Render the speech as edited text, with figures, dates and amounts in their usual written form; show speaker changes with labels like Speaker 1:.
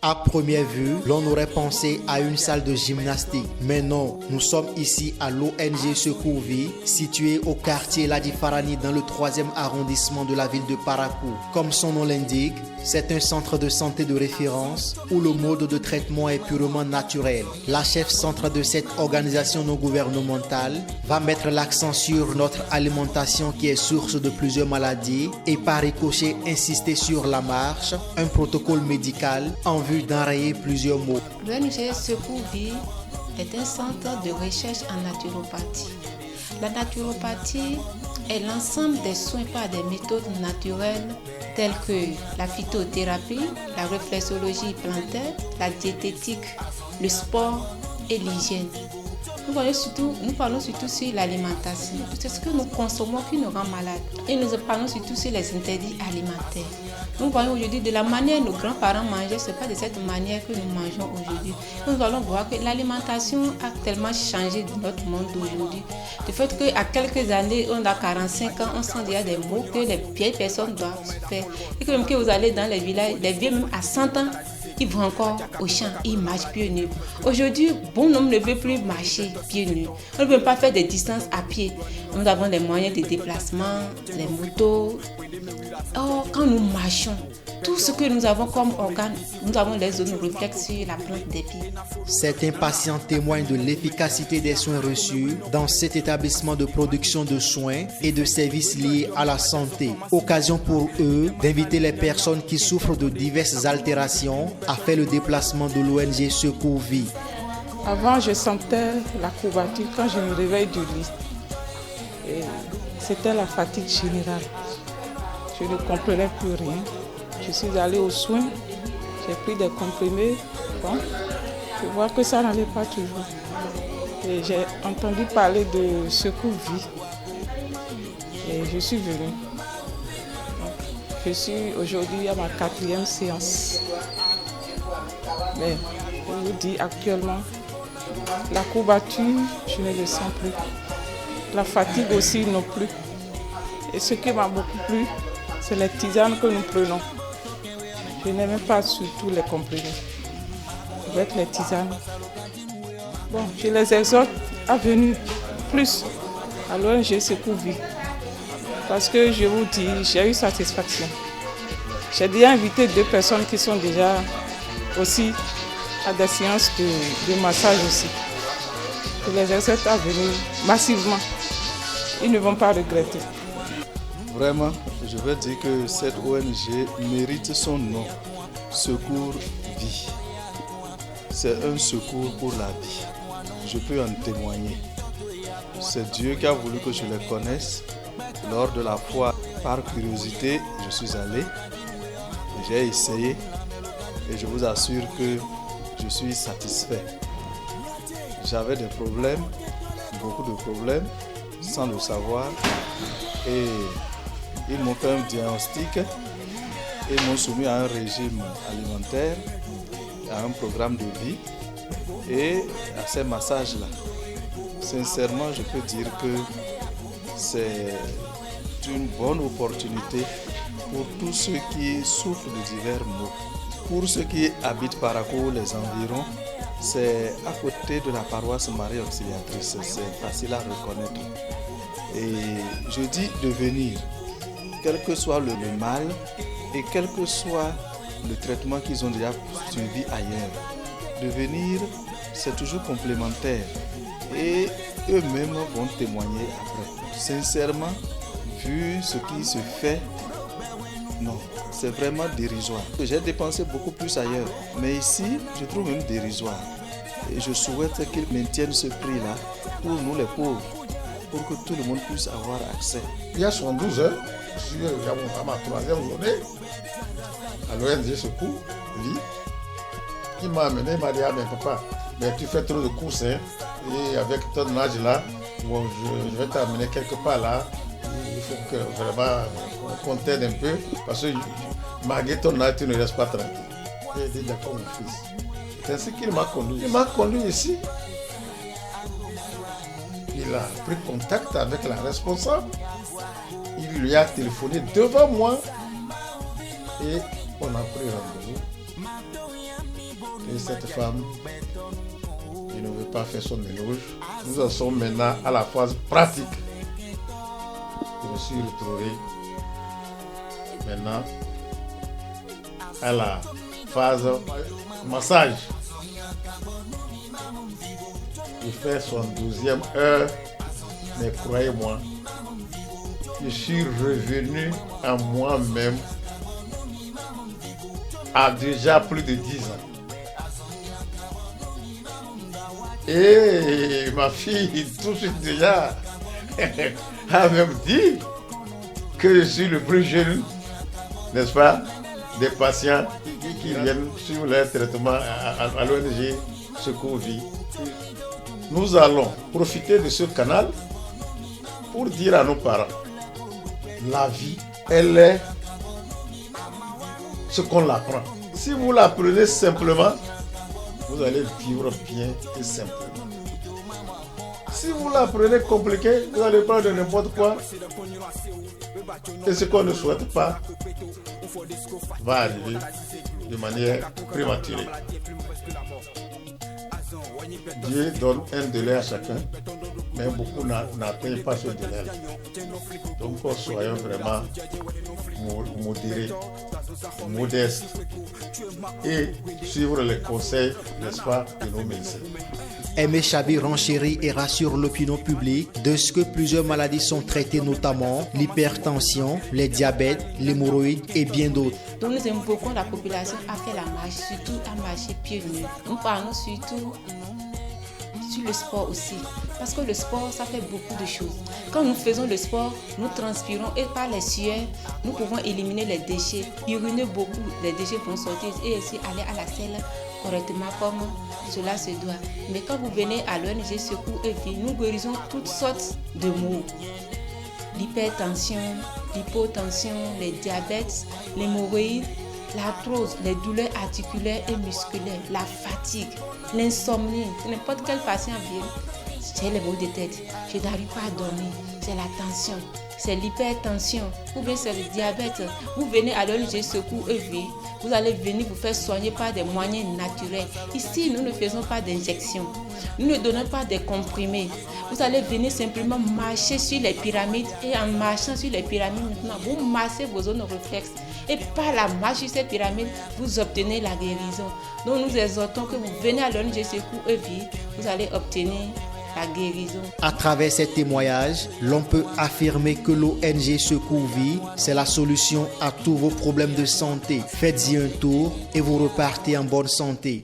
Speaker 1: À première vue, l'on aurait pensé à une salle de gymnastique. Mais non, nous sommes ici à l'ONG Secours Vie, située au quartier Ladi Farani dans le 3e arrondissement de la ville de Parakou. Comme son nom l'indique, c'est un centre de santé de référence où le mode de traitement est purement naturel. La chef centre de cette organisation non gouvernementale va mettre l'accent sur notre alimentation qui est source de plusieurs maladies et par ricochet insister sur la marche, un protocole médical en vue d'enrayer plusieurs maux.
Speaker 2: L'ONG Secours Vie est un centre de recherche en naturopathie. La naturopathie est l'ensemble des soins par des méthodes naturelles telles que la phytothérapie, la réflexologie plantaire, la diététique, le sport et l'hygiène. Nous parlons surtout sur l'alimentation. C'est ce que nous consommons qui nous rend malades. Et nous parlons surtout sur les interdits alimentaires. Nous voyons aujourd'hui de la manière dont nos grands-parents mangeaient, ce n'est pas de cette manière que nous mangeons aujourd'hui. Nous allons voir que l'alimentation a tellement changé dans notre monde d'aujourd'hui. Du fait qu'à quelques années, on a 45 ans, on sent déjà des mots que les vieilles personnes doivent faire. Et que même que vous allez dans les villages, les vieux même à 100 ans, ils vont encore au champ, ils marchent pieds nus. Aujourd'hui, bon nombre ne veut plus marcher pieds nus. On ne peut pas faire des distances à pied. Nous avons les moyens de déplacement, les motos. Or, quand nous marchons, tout ce que nous avons comme organes, nous avons les zones réflexes sur la plante des pieds.
Speaker 1: Certains patients témoignent de l'efficacité des soins reçus dans cet établissement de production de soins et de services liés à la santé. Occasion pour eux d'inviter les personnes qui souffrent de diverses altérations à faire le déplacement de l'ONG Secours Vie.
Speaker 3: Avant, je sentais la courbature quand je me réveille du lit. Et c'était la fatigue générale. Je ne comprenais plus rien. Je suis allée aux soins, j'ai pris des comprimés. Bon, je vois que ça n'allait pas toujours. Et j'ai entendu parler de Secours Vie. Et je suis venue. Je suis aujourd'hui à ma 4e séance. Mais je vous dis actuellement, la courbature, je ne le sens plus. La fatigue aussi non plus. Et ce qui m'a beaucoup plu, c'est les tisanes que nous prenons. Je n'aime même pas surtout les comprimés. Avec les tisanes. Bon, je les exhorte à venir plus à l'ONG Secours Vie. Parce que je vous dis, j'ai eu satisfaction. J'ai déjà invité 2 personnes qui sont déjà aussi à des séances de massage aussi. Je les exhorte à venir massivement. Ils ne vont pas regretter.
Speaker 4: Vraiment, je veux dire que cette ONG mérite son nom, Secours Vie. C'est un secours pour la vie. Je peux en témoigner. C'est Dieu qui a voulu que je les connaisse. Lors de la foi, par curiosité, je suis allé. J'ai essayé et je vous assure que je suis satisfait. J'avais des problèmes, beaucoup de problèmes, sans le savoir. Et ils m'ont fait un diagnostic et m'ont soumis à un régime alimentaire, à un programme de vie et à ces massages-là. Sincèrement, je peux dire que c'est une bonne opportunité pour tous ceux qui souffrent de divers maux. Pour ceux qui habitent Parakou, les environs, c'est à côté de la paroisse Marie Auxiliatrice, c'est facile à reconnaître. Et je dis de venir, quel que soit le mal et quel que soit le traitement qu'ils ont déjà suivi ailleurs. De venir, c'est toujours complémentaire et eux-mêmes vont témoigner après. Sincèrement, vu ce qui se fait, non, c'est vraiment dérisoire. J'ai dépensé beaucoup plus ailleurs, mais ici, je trouve même dérisoire. Et je souhaite qu'ils maintiennent ce prix-là pour nous les pauvres, pour que tout le monde puisse avoir accès.
Speaker 5: Il y a 72 heures, je suis à ma 3e journée à l'ONG Secours Vie. Il m'a amené, il m'a dit, ah mais papa, mais tu fais trop de courses, hein, et avec ton âge là, bon, je vais t'amener quelque part là. Il faut que vraiment qu'on t'aide un peu, parce que malgré ton âge, tu ne restes pas tranquille. J'ai dit d'accord mon fils. C'est ainsi qu'il m'a conduit. Il m'a conduit ici. Il a pris contact avec la responsable. Il lui a téléphoné devant moi. Et On a pris rendez-vous. Et cette femme, il ne veut pas faire son éloge. Nous en sommes maintenant à la phase pratique. Je me suis retrouvé maintenant à la phase massage. Il fait son 12e heure, mais croyez-moi, je suis revenu à moi-même à déjà plus de 10 ans. Et ma fille, tout de suite déjà, a même dit que je suis le plus jeune, n'est-ce pas, des patients qui viennent suivre leur traitement à l'ONG Secours Vie. Nous allons profiter de ce canal pour dire à nos parents, la vie, elle est ce qu'on l'apprend. Si vous l'apprenez simplement, vous allez vivre bien et simplement. Si vous l'apprenez compliqué, vous allez prendre n'importe quoi. Et ce qu'on ne souhaite pas va arriver de manière prématurée. Dieu donne un délai à chacun, mais beaucoup n'atteignent pas ce délai-là. Donc, soyons vraiment modérés, modestes et suivre les conseils, n'est-ce pas, de nos médecins.
Speaker 1: Aimé Chabi renchérit et rassure l'opinion publique de ce que plusieurs maladies sont traitées, notamment l'hypertension, les diabètes, l'hémorroïde et bien d'autres.
Speaker 2: Donc nous invoquons la population à faire la marche, surtout à marcher pieds nus. Nous parlons surtout sur le sport aussi, parce que le sport, ça fait beaucoup de choses. Quand nous faisons le sport, nous transpirons et par les sueurs, nous pouvons éliminer les déchets, uriner beaucoup, les déchets vont sortir et ainsi aller à la selle correctement comme cela se doit. Mais quand vous venez à l'ONG Secours et Vie, nous guérissons toutes sortes de maux. L'hypertension, l'hypotension, les diabètes, l'hémorroïde, l'arthrose, les douleurs articulaires et musculaires, la fatigue, l'insomnie. N'importe quel patient vient, j'ai les maux de tête, je n'arrive pas à dormir, c'est la tension, c'est l'hypertension, ou bien c'est le diabète. Vous venez à l'ONG Secours et Vie, vous allez venir vous faire soigner par des moyens naturels. Ici, nous ne faisons pas d'injections, nous ne donnons pas des comprimés. Vous allez venir simplement marcher sur les pyramides et en marchant sur les pyramides, maintenant, vous massez vos zones réflexes. Et par la marche sur ces pyramides, vous obtenez la guérison. Donc nous exhortons que vous venez à l'ONG Secours et Vie, vous allez obtenir la guérison.
Speaker 1: À travers ces témoignages, l'on peut affirmer que l'ONG Secours Vie, c'est la solution à tous vos problèmes de santé. Faites-y un tour et vous repartez en bonne santé.